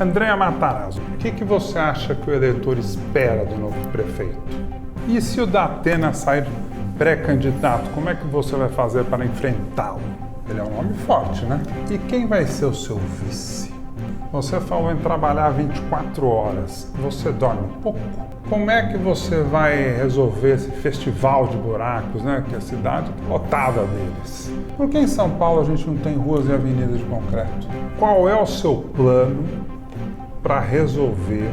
Andréa Matarazzo, o que você acha que o eleitor espera do novo prefeito? E se o Datena sair pré-candidato, como é que você vai fazer para enfrentá-lo? Ele é um nome forte, né? E quem vai ser o seu vice? Você falou em trabalhar 24 horas. Você dorme pouco? Como é que você vai resolver esse festival de buracos, né? Que a cidade está lotada deles. Por que em São Paulo a gente não tem ruas e avenidas de concreto? Qual é o seu plano para resolver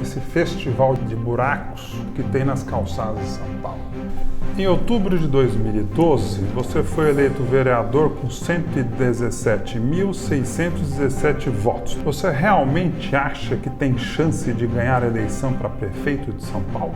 esse festival de buracos que tem nas calçadas de São Paulo? Em outubro de 2012, você foi eleito vereador com 117.617 votos. Você realmente acha que tem chance de ganhar a eleição para prefeito de São Paulo?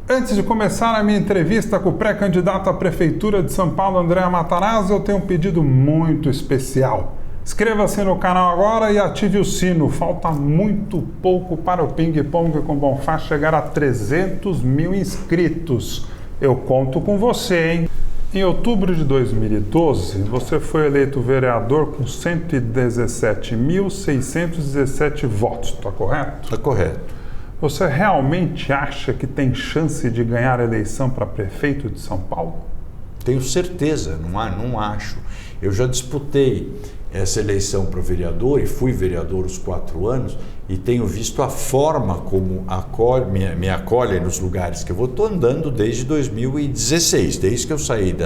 Antes de começar a minha entrevista com o pré-candidato à Prefeitura de São Paulo, Andréa Matarazzo, eu tenho um pedido muito especial. Inscreva-se no canal agora e ative o sino. Falta muito pouco para o Ping Pong com Bonfá chegar a 300 mil inscritos. Eu conto com você, hein? Em outubro de 2012, você foi eleito vereador com 117.617 votos, está correto? Está correto. Você realmente acha que tem chance de ganhar a eleição para prefeito de São Paulo? Tenho certeza, não acho. Eu já disputei essa eleição para vereador e fui vereador os 4 anos e tenho visto a forma como me acolhem nos lugares que eu vou. Estou andando desde 2016, desde que eu saí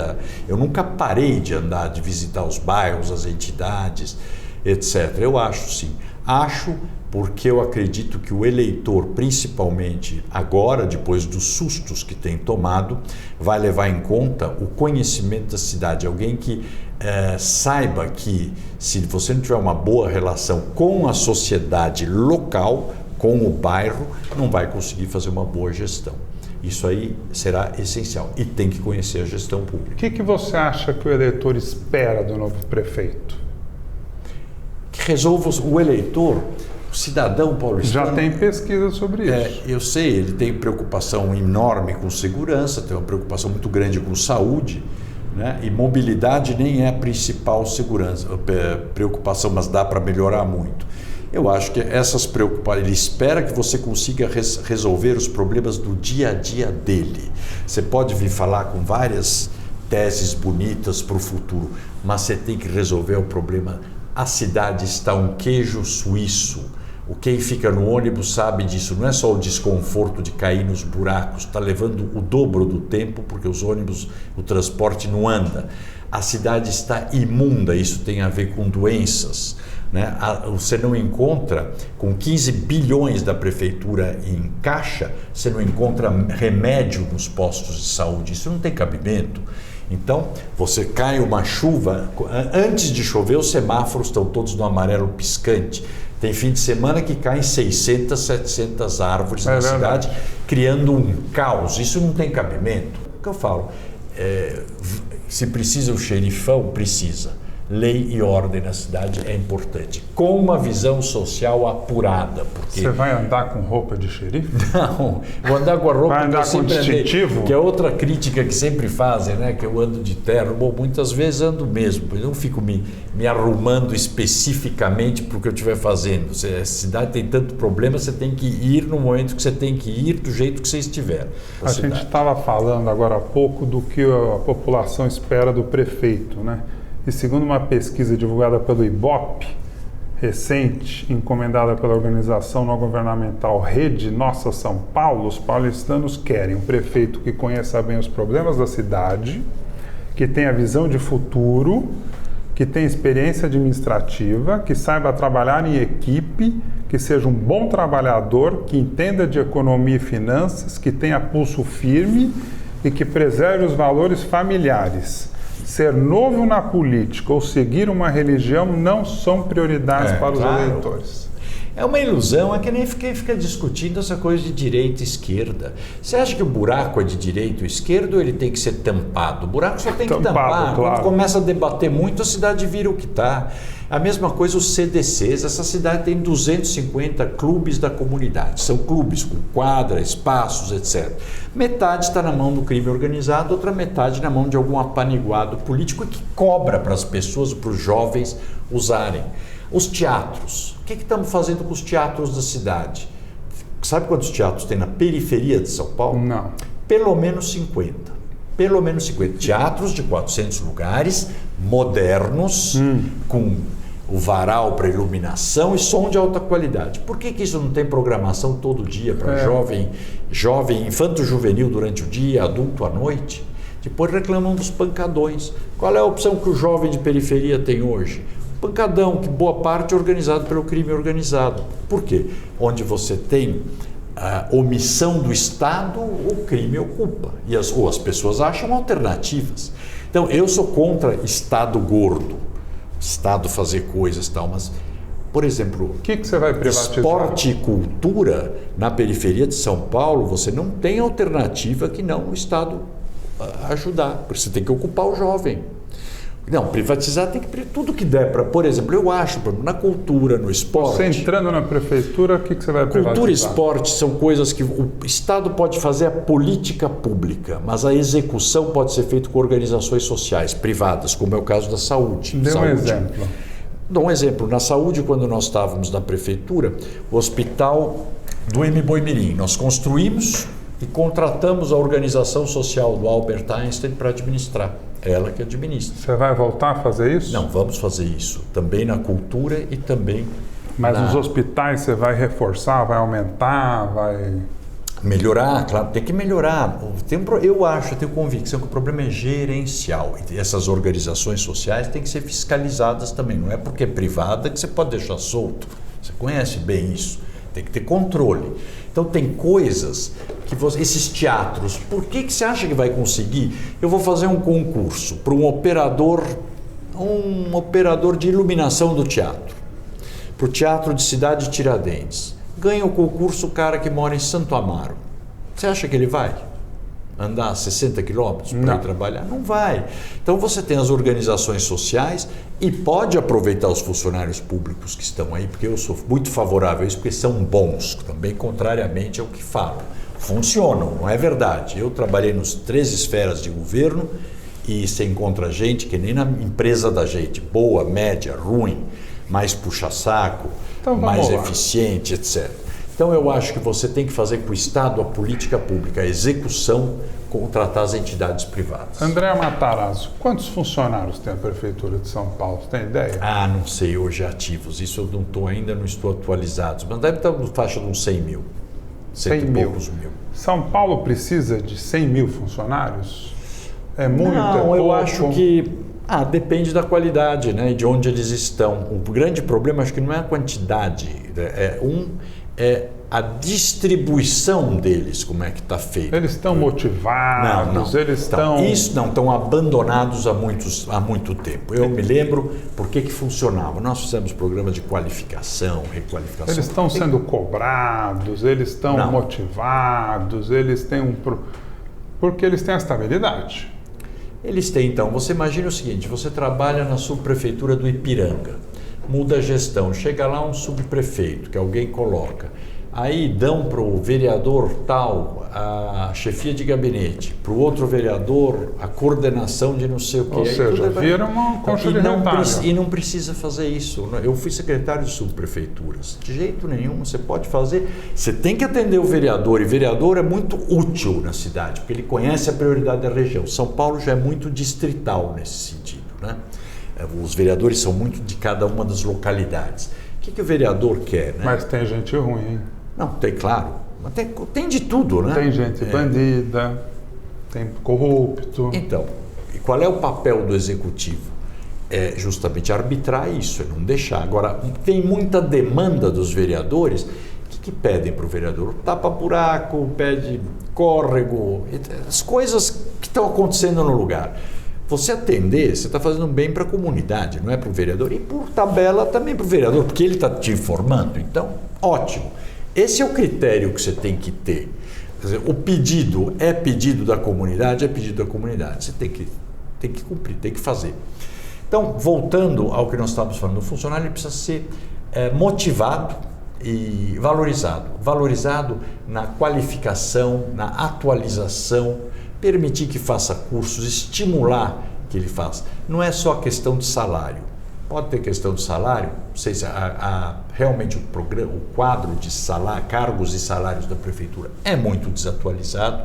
Eu nunca parei de andar, de visitar os bairros, as entidades, etc. Eu acho sim. Acho porque eu acredito que o eleitor, principalmente agora, depois dos sustos que tem tomado, vai levar em conta o conhecimento da cidade. Alguém que saiba que se você não tiver uma boa relação com a sociedade local, com o bairro, não vai conseguir fazer uma boa gestão. Isso aí será essencial e tem que conhecer a gestão pública. O que você acha que o eleitor espera do novo prefeito? Que resolva o eleitor. O cidadão paulistano... Já tem pesquisa sobre isso. Eu sei, ele tem preocupação enorme com segurança, tem uma preocupação muito grande com saúde, né? E mobilidade nem é a principal preocupação, mas dá para melhorar muito. Eu acho que essas preocupações, ele espera que você consiga resolver os problemas do dia a dia dele. Você pode vir falar com várias teses bonitas para o futuro, mas você tem que resolver o problema. A cidade está um queijo suíço. Quem fica no ônibus sabe disso. Não é só o desconforto de cair nos buracos, está levando o dobro do tempo porque os ônibus, o transporte não anda. A cidade está imunda, isso tem a ver com doenças, né? Você não encontra, com 15 bilhões da prefeitura em caixa, você não encontra remédio nos postos de saúde. Isso não tem cabimento. Então, você cai uma chuva, antes de chover os semáforos estão todos no amarelo piscante. Tem fim de semana que caem 600, 700 árvores na cidade, criando um caos. Isso não tem cabimento. O que eu falo? Se precisa o xerifão, precisa. Lei e ordem na cidade é importante, com uma visão social apurada. Porque... Você vai andar com roupa de xerife? Não, vou andar com a roupa vai andar que eu com sempre distintivo? andei, que é outra crítica que sempre fazem, né? Que eu ando de terno. Bom, muitas vezes ando mesmo, eu não fico me arrumando especificamente para o que eu estiver fazendo. A cidade tem tanto problema, você tem que ir no momento que você tem que ir, do jeito que você estiver. A gente estava falando agora há pouco do que a população espera do prefeito, né? E segundo uma pesquisa divulgada pelo IBOP, recente, encomendada pela organização não governamental Rede Nossa São Paulo, os paulistanos querem um prefeito que conheça bem os problemas da cidade, que tenha visão de futuro, que tenha experiência administrativa, que saiba trabalhar em equipe, que seja um bom trabalhador, que entenda de economia e finanças, que tenha pulso firme e que preserve os valores familiares. Ser novo na política ou seguir uma religião não são prioridades para os eleitores. É uma ilusão, é que nem fica discutindo essa coisa de direita e esquerda. Você acha que o buraco é de direita ou esquerda ou ele tem que ser tampado? O buraco só tem que tampar. Claro. Quando começa a debater muito, a cidade vira o que está. A mesma coisa os CDCs. Essa cidade tem 250 clubes da comunidade. São clubes com quadra, espaços, etc. Metade está na mão do crime organizado, outra metade na mão de algum apaniguado político que cobra para as pessoas, para os jovens usarem. Os teatros. O que estamos fazendo com os teatros da cidade? Sabe quantos teatros tem na periferia de São Paulo? Não. Pelo menos 50. Pelo menos 50. Teatros de 400 lugares, modernos, com o varal para iluminação e som de alta qualidade. Por que isso não tem programação todo dia para jovem, infanto-juvenil durante o dia, adulto à noite? Depois reclamam dos pancadões. Qual é a opção que o jovem de periferia tem hoje? Pancadão, que boa parte é organizado pelo crime organizado. Por quê? Onde você tem a omissão do Estado, o crime ocupa. Ou as pessoas acham alternativas. Então, eu sou contra Estado gordo, Estado fazer coisas e tal, mas, por exemplo, o que você vai privatizar? Esporte e cultura na periferia de São Paulo, você não tem alternativa que não o Estado ajudar, porque você tem que ocupar o jovem. Não, privatizar tem que tudo que der para, por exemplo, eu acho, na cultura, no esporte. Você entrando na prefeitura, o que você vai privatizar? Cultura e esporte são coisas que o Estado pode fazer a política pública, mas a execução pode ser feita com organizações sociais privadas, como é o caso da saúde. Dê um exemplo. Dou um exemplo. Na saúde, quando nós estávamos na prefeitura, o hospital do Mboimirim, nós construímos e contratamos a organização social do Albert Einstein para administrar. Ela que administra. Você vai voltar a fazer isso? Não, vamos fazer isso. Também na cultura e também Mas os hospitais você vai reforçar, vai aumentar, vai... Melhorar, claro, tem que melhorar. Eu tenho convicção que o problema é gerencial. E essas organizações sociais têm que ser fiscalizadas também. Não é porque é privada que você pode deixar solto. Você conhece bem isso. Tem que ter controle. Então tem coisas que esses teatros, por que você acha que vai conseguir? Eu vou fazer um concurso para um operador de iluminação do teatro, para o Teatro de Cidade Tiradentes. Ganha o concurso o cara que mora em Santo Amaro. Você acha que ele vai andar 60 quilômetros para ir trabalhar? Não vai. Então você tem as organizações sociais e pode aproveitar os funcionários públicos que estão aí, porque eu sou muito favorável a isso, porque são bons, também contrariamente ao que falam. Funcionam, não é verdade. Eu trabalhei nas 3 esferas de governo e você encontra gente que nem na empresa da gente, boa, média, ruim, mais puxa-saco, mais eficiente, etc. Então eu acho que você tem que fazer com o Estado a política pública, a execução, contratar as entidades privadas. André Matarazzo, quantos funcionários tem a Prefeitura de São Paulo? Você tem ideia? Não sei hoje ativos, isso eu não estou ainda, não estou atualizado, mas deve estar na faixa de uns 100 mil. 100 mil. São Paulo precisa de 100 mil funcionários? É muito? Não, eu acho que depende da qualidade, né, e de onde eles estão. O grande problema acho que não é a quantidade, é a distribuição deles, como é que está feito. Eles estão motivados, eles estão... Isso não, estão abandonados há muito tempo. Eu me lembro por que funcionava. Nós fizemos programas de qualificação, requalificação. Eles estão sendo cobrados, eles estão motivados, eles têm porque eles têm a estabilidade. Eles têm, então, você imagina o seguinte, você trabalha na subprefeitura do Ipiranga, muda a gestão, chega lá um subprefeito que alguém coloca, aí dão para o vereador tal a chefia de gabinete, para o outro vereador a coordenação de não sei o quê. Ou seja, vira uma concha de retalho. E não precisa fazer isso. Eu fui secretário de subprefeituras. De jeito nenhum, você pode fazer. Você tem que atender o vereador, e vereador é muito útil na cidade, porque ele conhece a prioridade da região. São Paulo já é muito distrital nesse sentido, né? Os vereadores são muito de cada uma das localidades. O que o vereador quer, né? Mas tem gente ruim, hein? Não, tem, claro. Mas tem de tudo, né? Tem gente bandida, tem corrupto. Então, e qual é o papel do executivo? É justamente arbitrar isso, é não deixar. Agora, tem muita demanda dos vereadores que pedem para o vereador? Tapa-buraco, pede córrego, as coisas que estão acontecendo no lugar. Você atender, você está fazendo bem para a comunidade, não é para o vereador. E por tabela também para o vereador, porque ele está te informando. Então, Ótimo. Esse é o critério que você tem que ter. Quer dizer, o pedido é pedido da comunidade, é pedido da comunidade. Você tem que cumprir, tem que fazer. Então, voltando ao que nós estávamos falando, o funcionário ele precisa ser motivado e valorizado. Valorizado na qualificação, na atualização, permitir que faça cursos, estimular que ele faça. Não é só questão de salário. Pode ter questão de salário, não sei se realmente o quadro de salário, cargos e salários da prefeitura é muito desatualizado,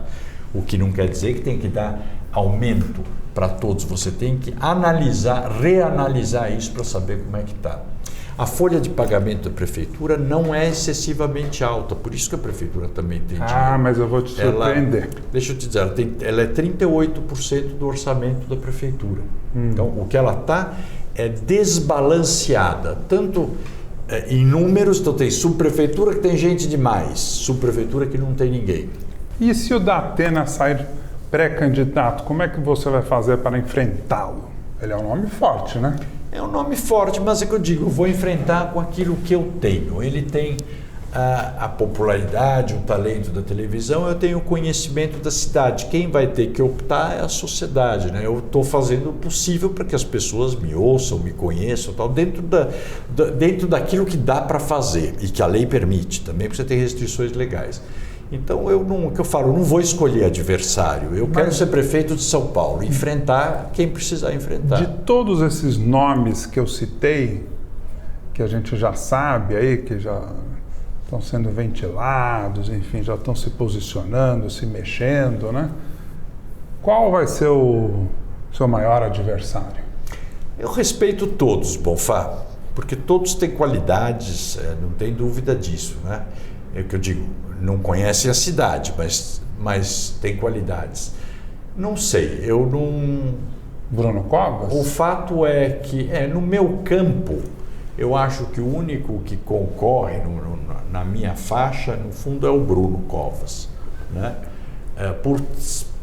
o que não quer dizer que tem que dar aumento para todos. Você tem que analisar, reanalisar isso para saber como é que está. A folha de pagamento da prefeitura não é excessivamente alta, por isso que a prefeitura também tem dinheiro. Ah, mas eu vou te surpreender. Deixa eu te dizer, ela é 38% do orçamento da prefeitura. Então, o que ela está é desbalanceada, tanto em números, então tem subprefeitura que tem gente demais, subprefeitura que não tem ninguém. E se o Datena sair pré-candidato, como é que você vai fazer para enfrentá-lo? Ele é um nome forte, né? É um nome forte, mas é que eu digo, eu vou enfrentar com aquilo que eu tenho. Ele tem a popularidade, o talento da televisão, eu tenho o conhecimento da cidade. Quem vai ter que optar é a sociedade, né? Eu estou fazendo o possível para que as pessoas me ouçam, me conheçam, tal, dentro daquilo que dá para fazer e que a lei permite, também porque você tem restrições legais. Então, o que eu falo, eu não vou escolher adversário, eu quero ser prefeito de São Paulo, enfrentar quem precisar enfrentar. De todos esses nomes que eu citei, que a gente já sabe aí, que já estão sendo ventilados, enfim, já estão se posicionando, se mexendo, né? Qual vai ser o seu maior adversário? Eu respeito todos, Bonfá, porque todos têm qualidades, não tem dúvida disso, né? É o que eu digo, não conhecem a cidade, mas tem qualidades. Não sei, eu não... Bruno Covas? O fato é que, no meu campo, eu acho que o único que concorre na minha faixa, no fundo, é o Bruno Covas, né?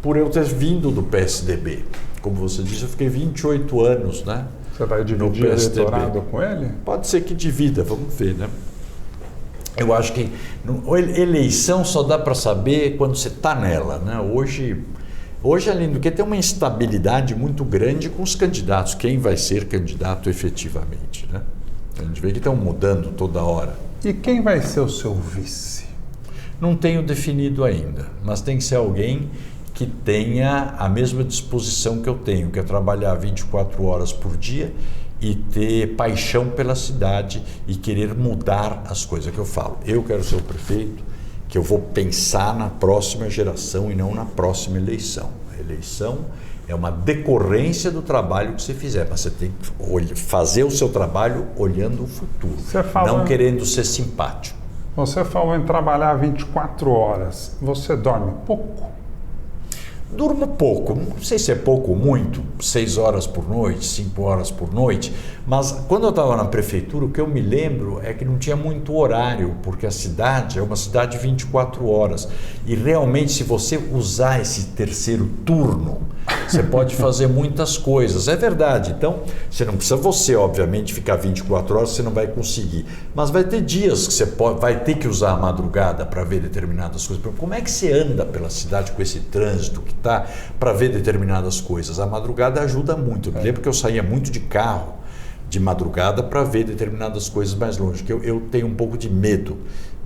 Por eu ter vindo do PSDB. Como você disse, eu fiquei 28 anos, né? Você vai dividir o eleitorado com ele? Pode ser que divida, vamos ver, né? Eu acho que eleição só dá para saber quando você está nela, né? Hoje, além do que, tem uma instabilidade muito grande com os candidatos. Quem vai ser candidato efetivamente, né? A gente vê que estão mudando toda hora. E quem vai ser o seu vice? Não tenho definido ainda, mas tem que ser alguém que tenha a mesma disposição que eu tenho, que é trabalhar 24 horas por dia e ter paixão pela cidade e querer mudar as coisas que eu falo. Eu quero ser o prefeito, que eu vou pensar na próxima geração e não na próxima eleição. A eleição é uma decorrência do trabalho que você fizer, mas você tem que fazer o seu trabalho olhando o futuro, não querendo ser simpático. Você falou em trabalhar 24 horas. Você dorme pouco? Durmo pouco, não sei se é pouco ou muito, 6 horas por noite, 5 horas por noite, mas quando eu estava na prefeitura, o que eu me lembro é que não tinha muito horário, porque a cidade é uma cidade de 24 horas. E realmente, se você usar esse terceiro turno, você pode fazer muitas coisas. É verdade, então você não precisa obviamente, ficar 24 horas, você não vai conseguir. Mas vai ter dias que você vai ter que usar a madrugada para ver determinadas coisas. Como é que você anda pela cidade com esse trânsito que está para ver determinadas coisas? A madrugada ajuda muito. Eu me lembro que eu saía muito de carro de madrugada para ver determinadas coisas mais longe, que eu tenho um pouco de medo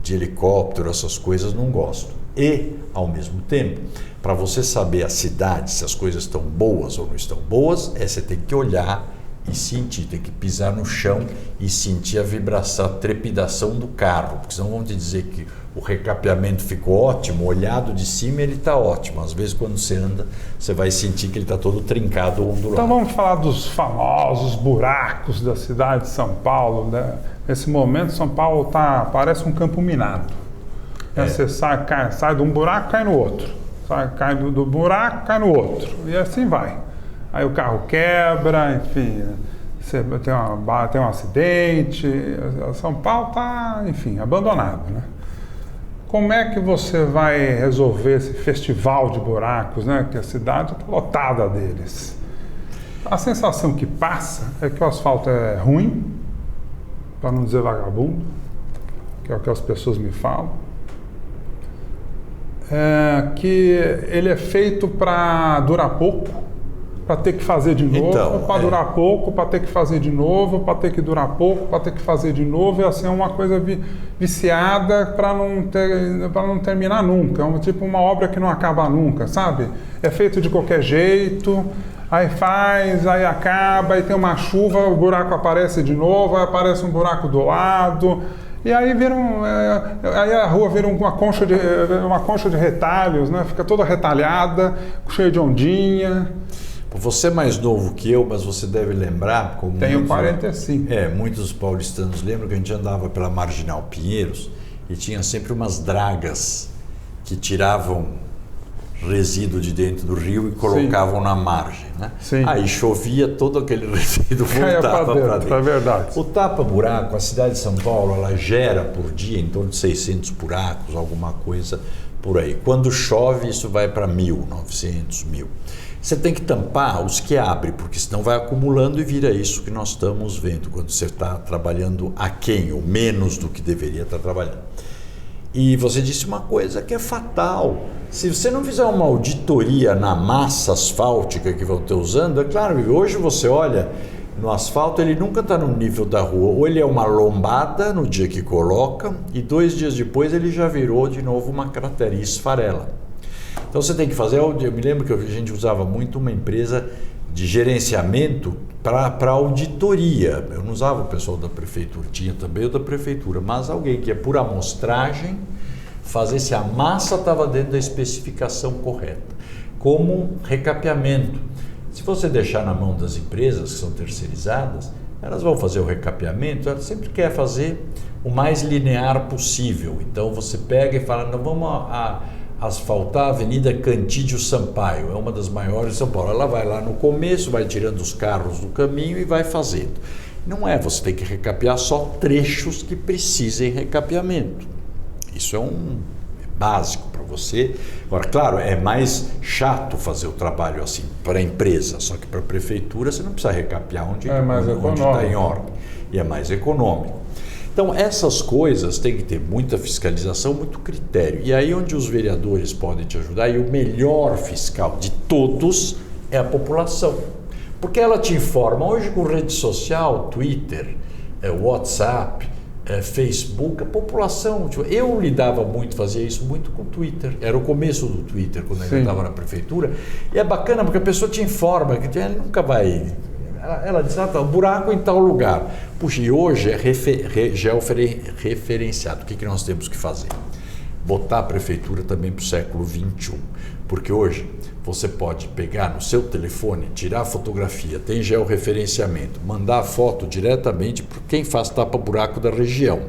de helicóptero, essas coisas, não gosto. E, ao mesmo tempo, para você saber a cidade, se as coisas estão boas ou não estão boas, você tem que olhar e sentir, tem que pisar no chão e sentir a vibração, a trepidação do carro, porque senão vão te dizer que o recapeamento ficou ótimo, olhado de cima ele está ótimo. Às vezes, quando você anda, você vai sentir que ele está todo trincado ou ondulado. Então vamos falar dos famosos buracos da cidade de São Paulo, né? Nesse momento, São Paulo parece um campo minado. Você sai de um buraco, cai no outro. Cai do buraco, cai no outro. E assim vai. Aí o carro quebra, enfim, você tem um acidente. São Paulo está, enfim, abandonado, né? Como é que você vai resolver esse festival de buracos, né? Que a cidade está lotada deles. A sensação que passa é que o asfalto é ruim, para não dizer vagabundo, que é o que as pessoas me falam, que ele é feito para durar pouco, para ter que fazer de novo, Então, para durar pouco, para ter que fazer de novo, para ter que durar pouco, para ter que fazer de novo, e assim é uma coisa viciada para não terminar nunca, é tipo uma obra que não acaba nunca, sabe? É feito de qualquer jeito, aí faz, aí acaba, aí tem uma chuva, o buraco aparece de novo, aí aparece um buraco do lado, e aí aí a rua vira uma concha de retalhos, né? Fica toda retalhada, cheia de ondinha. Você é mais novo que eu, mas você deve lembrar... Como Tenho 45. Muitos paulistanos lembram que a gente andava pela Marginal Pinheiros e tinha sempre umas dragas que tiravam resíduo de dentro do rio e colocavam na margem, né? Sim. Aí chovia, todo aquele resíduo voltava para dentro. É verdade. O tapa-buraco, a cidade de São Paulo, ela gera por dia em torno de 600 buracos, alguma coisa por aí. Quando chove, isso vai para 1.000, 900, 1.000. Você tem que tampar os que abrem, porque senão vai acumulando e vira isso que nós estamos vendo quando você está trabalhando aquém ou menos do que deveria estar trabalhando. E você disse uma coisa que é fatal. Se você não fizer uma auditoria na massa asfáltica que vão ter usando, é claro, hoje você olha no asfalto, ele nunca está no nível da rua. Ou ele é uma lombada no dia que coloca e 2 dias depois ele já virou de novo uma cratera e esfarela. Então você tem que fazer, eu me lembro que a gente usava muito uma empresa de gerenciamento para auditoria. Eu não usava o pessoal da prefeitura, tinha também o da prefeitura, mas alguém que é por amostragem, fazer se a massa estava dentro da especificação correta. Como recapeamento. Se você deixar na mão das empresas que são terceirizadas, elas vão fazer o recapeamento, elas sempre querem fazer o mais linear possível. Então você pega e fala, não, vamos asfaltar a Avenida Cantídio Sampaio, é uma das maiores de São Paulo. Ela vai lá no começo, vai tirando os carros do caminho e vai fazendo. Não é, você tem que recapear só trechos que precisem recapeamento. Isso é básico para você. Agora, claro, é mais chato fazer o trabalho assim para a empresa, só que para a prefeitura você não precisa recapear onde está em ordem. E é mais econômico. Então, essas coisas têm que ter muita fiscalização, muito critério. E aí onde os vereadores podem te ajudar, e o melhor fiscal de todos é a população. Porque ela te informa, hoje com rede social, Twitter, WhatsApp, Facebook, a população... Eu lidava muito, fazia isso muito com o Twitter. Era o começo do Twitter, quando eu estava na prefeitura. E é bacana porque a pessoa te informa, que ela nunca vai... Ela diz, o buraco em tal lugar. Puxa, e hoje é georreferenciado. O que nós temos que fazer? Botar a prefeitura também para o século XXI. Porque hoje você pode pegar no seu telefone, tirar a fotografia, tem georreferenciamento, mandar a foto diretamente para quem faz tapa-buraco da região.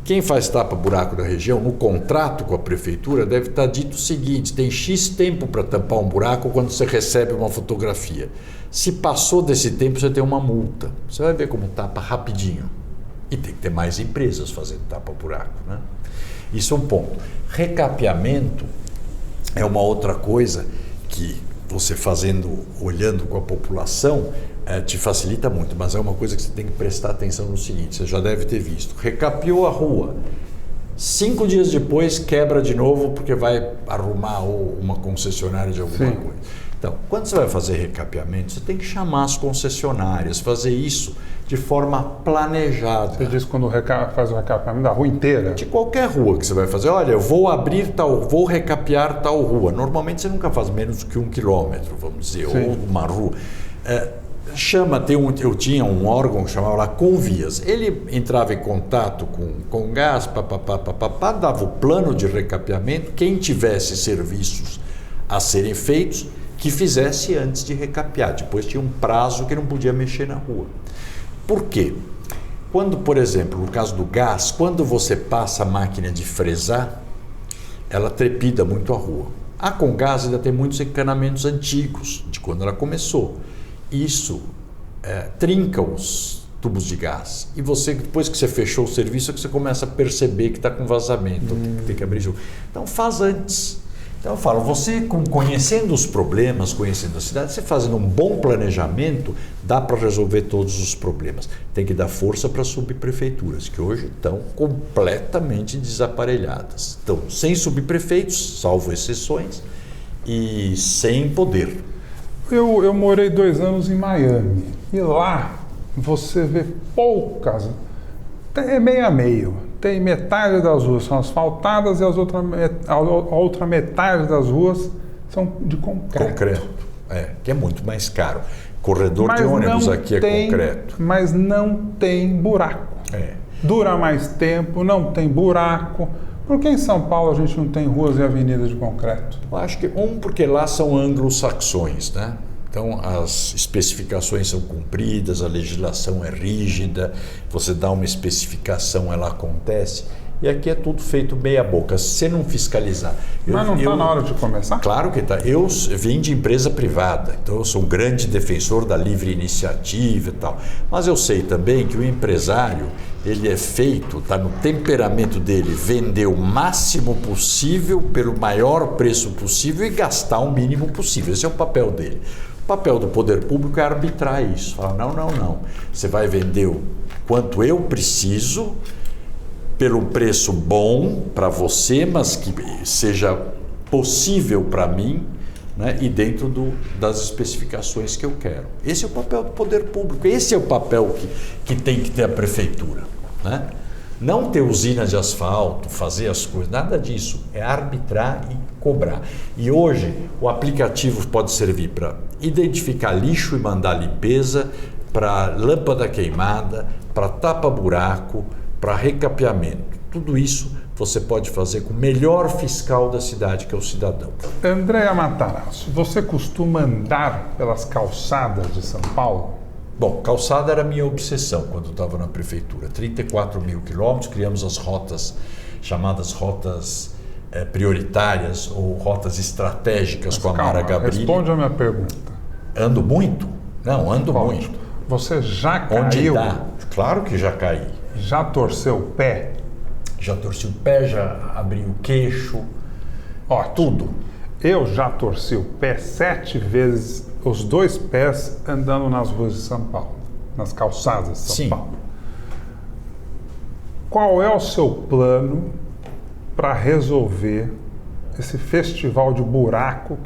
Quem faz tapa-buraco da região, no contrato com a prefeitura, deve estar dito o seguinte, tem X tempo para tampar um buraco quando você recebe uma fotografia. Se passou desse tempo, você tem uma multa. Você vai ver como tapa rapidinho. E tem que ter mais empresas fazendo tapa-buraco, né? Isso é um ponto. Recapeamento é uma outra coisa que você fazendo, olhando com a população, te facilita muito, mas é uma coisa que você tem que prestar atenção no seguinte, você já deve ter visto. Recapeou a rua, 5 dias depois quebra de novo porque vai arrumar uma concessionária de alguma coisa. Então, quando você vai fazer recapeamento, você tem que chamar as concessionárias, fazer isso de forma planejada. Você diz quando faz o recapeamento da rua inteira? De qualquer rua que você vai fazer. Olha, eu vou vou recapear tal rua. Normalmente você nunca faz menos do que 1 quilômetro, vamos dizer, ou uma rua. Eu tinha um órgão que chamava lá Convias. Ele entrava em contato com gás, dava o plano de recapeamento. Quem tivesse serviços a serem feitos, que fizesse antes de recapear. Depois tinha um prazo que não podia mexer na rua. Por quê? Quando, por exemplo, no caso do gás, quando você passa a máquina de fresar, ela trepida muito a rua. A Comgás ainda tem muitos encanamentos antigos, de quando ela começou. Isso trinca os tubos de gás. E você, depois que você fechou o serviço, é que você começa a perceber que está com vazamento, tem que abrir jogo. Então faz antes. Então eu falo, você conhecendo os problemas, conhecendo a cidade, você fazendo um bom planejamento, dá para resolver todos os problemas. Tem que dar força para as subprefeituras, que hoje estão completamente desaparelhadas. Estão sem subprefeitos, salvo exceções, e sem poder. Eu morei 2 anos em Miami e lá você vê poucas, é meio a meio. Tem metade das ruas são asfaltadas e a outra metade das ruas são de concreto. Que é muito mais caro. Corredor de ônibus aqui é concreto. Mas não tem buraco. Dura mais tempo, não tem buraco. Por que em São Paulo a gente não tem ruas e avenidas de concreto? Eu acho que porque lá são anglo-saxões, né? Então as especificações são cumpridas, a legislação é rígida, você dá uma especificação, ela acontece. E aqui é tudo feito meia boca, se você não fiscalizar. Mas não está na hora de começar? Claro que está. Eu vim de empresa privada, então eu sou um grande defensor da livre iniciativa e tal. Mas eu sei também que o empresário, ele é feito, está no temperamento dele, vender o máximo possível pelo maior preço possível e gastar o mínimo possível. Esse é o papel dele. O papel do poder público é arbitrar isso. Falar, não. Você vai vender o quanto eu preciso, pelo preço bom para você, mas que seja possível para mim, né? E dentro das especificações que eu quero. Esse é o papel do poder público, esse é o papel que tem que ter a prefeitura, né? Não ter usina de asfalto, fazer as coisas, nada disso. É arbitrar e cobrar. E hoje o aplicativo pode servir para identificar lixo e mandar limpeza, para lâmpada queimada, para tapa-buraco, para recapeamento. Tudo isso você pode fazer com o melhor fiscal da cidade, que é o cidadão. Andréa Matarazzo, você costuma andar pelas calçadas de São Paulo? Bom, calçada era a minha obsessão quando eu estava na prefeitura. 34 mil quilômetros, criamos as rotas, chamadas rotas prioritárias ou rotas estratégicas. Mas com a Mara Gabrilli. Responde a minha pergunta. Ando muito? Não, ando muito. Você já caiu? Onde dá? Claro que já caí. Já torceu o pé? Já torci o pé, já abri o queixo. Tudo. Eu já torci o pé 7 vezes, os 2 pés andando nas ruas de São Paulo, nas calçadas de São Paulo. Qual é o seu plano para resolver esse festival de buracos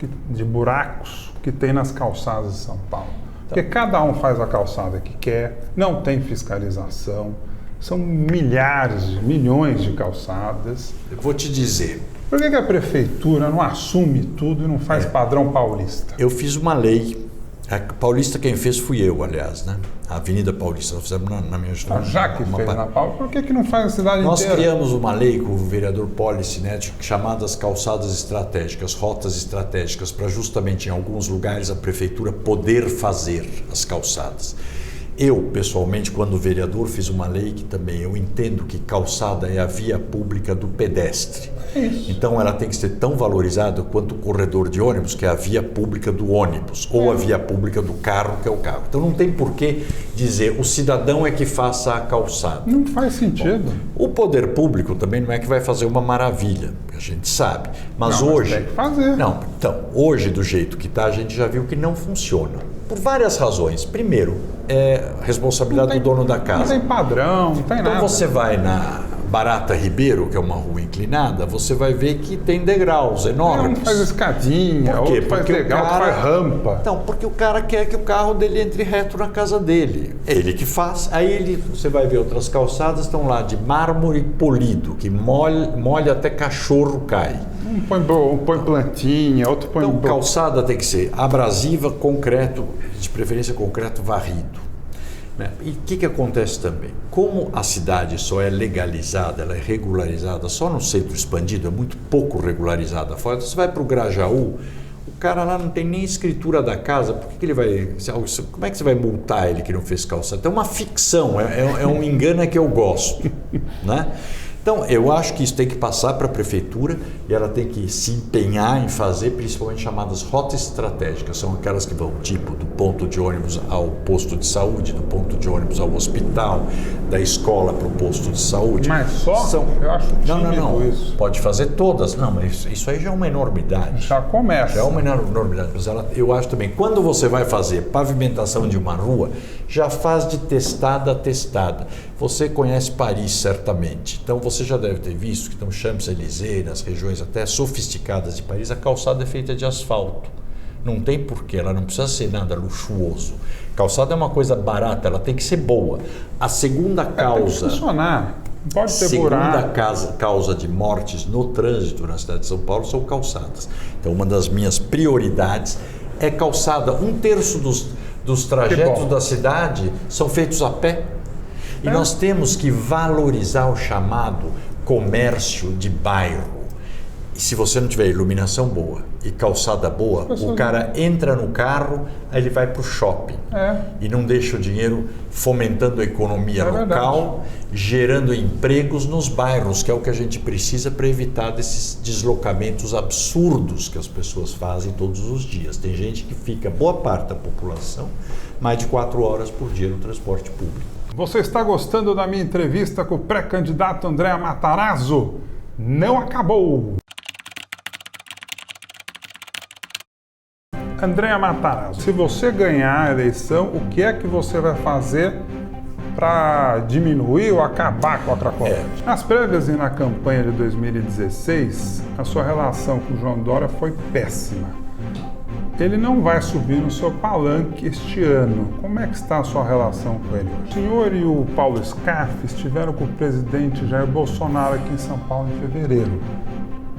que tem nas calçadas de São Paulo? Porque cada um faz a calçada que quer, não tem fiscalização, são milhões de calçadas. Eu vou te dizer. Por que a prefeitura não assume tudo e não faz padrão paulista? Eu fiz uma lei. A Paulista quem fez fui eu, aliás, né? A Avenida Paulista, nós fizemos na minha gestão. Já que fez na Paulista, por que não faz a cidade inteira? Nós criamos uma lei com o vereador Policy, né, chamadas calçadas estratégicas, rotas estratégicas, para justamente em alguns lugares a prefeitura poder fazer as calçadas. Eu, pessoalmente, quando vereador, fiz uma lei que também eu entendo que calçada é a via pública do pedestre. Isso. Então ela tem que ser tão valorizada quanto o corredor de ônibus, que é a via pública do ônibus, ou a via pública do carro, que é o carro. Então não tem por que dizer o cidadão é que faça a calçada. Não faz sentido. Bom, o poder público também não é que vai fazer uma maravilha, a gente sabe. Mas hoje... tem que fazer. Não, então, hoje do jeito que está, a gente já viu que não funciona. Por várias razões. Primeiro, é responsabilidade do dono da casa. Não tem padrão, não tem nada. Então você vai na Barata Ribeiro, que é uma rua inclinada, você vai ver que tem degraus enormes. Um faz escadinha, outro faz degrau, outro faz rampa. Então, porque o cara quer que o carro dele entre reto na casa dele. É ele que faz. Aí você vai ver outras calçadas, estão lá de mármore polido, que molha até cachorro cai. Um põe plantinha, outro põe... Então, calçada tem que ser abrasiva, concreto, de preferência concreto varrido. Né? E o que acontece também? Como a cidade só é legalizada, ela é regularizada só no centro expandido, é muito pouco regularizada fora. Então, você vai para o Grajaú, o cara lá não tem nem escritura da casa, por que ele vai... Como é que você vai multar ele que não fez calçada? Então é uma ficção, é um engano que eu gosto, né? Então, eu acho que isso tem que passar para a prefeitura e ela tem que se empenhar em fazer, principalmente chamadas rotas estratégicas. São aquelas que vão, tipo, do ponto de ônibus ao posto de saúde, do ponto de ônibus ao hospital, da escola para o posto de saúde. Mas só? Eu acho tímido não. Isso. Pode fazer todas. Não, mas isso aí já é uma enormidade. Já começa. Já é uma enormidade. Mas eu acho também, quando você vai fazer pavimentação de uma rua, já faz de testada a testada. Você conhece Paris, certamente. Então, você já deve ter visto que no Champs-Élysées, nas regiões até sofisticadas de Paris, a calçada é feita de asfalto. Não tem porquê, ela não precisa ser nada luxuoso. Calçada é uma coisa barata, ela tem que ser boa. A segunda causa... Tem que funcionar. Pode ter segunda buraco. causa de mortes no trânsito na cidade de São Paulo são calçadas. Então, uma das minhas prioridades é calçada. 1/3 dos trajetos da cidade são feitos a pé. E nós temos que valorizar o chamado comércio de bairro. E se você não tiver iluminação boa e calçada boa, o cara entra no carro, aí ele vai para o shopping e não deixa o dinheiro fomentando a economia local, gerando empregos nos bairros, que é o que a gente precisa para evitar desses deslocamentos absurdos que as pessoas fazem todos os dias. Tem gente que fica, boa parte da população, mais de 4 horas por dia no transporte público. Você está gostando da minha entrevista com o pré-candidato André Matarazzo? Não acabou! André Matarazzo, se você ganhar a eleição, o que é que você vai fazer para diminuir ou acabar com a Cracolândia? Nas prévias e na campanha de 2016, a sua relação com o João Dória foi péssima. Ele não vai subir no seu palanque este ano. Como é que está a sua relação com ele hoje? O senhor e o Paulo Scaff estiveram com o presidente Jair Bolsonaro aqui em São Paulo em fevereiro.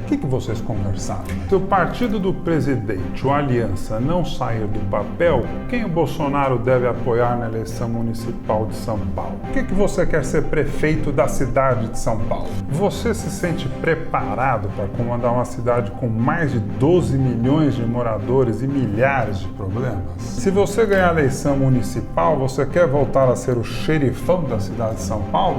O que vocês conversaram? Se o partido do presidente, o Aliança, não sair do papel, quem o Bolsonaro deve apoiar na eleição municipal de São Paulo? Por que você quer ser prefeito da cidade de São Paulo? Você se sente preparado para comandar uma cidade com mais de 12 milhões de moradores e milhares de problemas? Se você ganhar a eleição municipal, você quer voltar a ser o xerifão da cidade de São Paulo?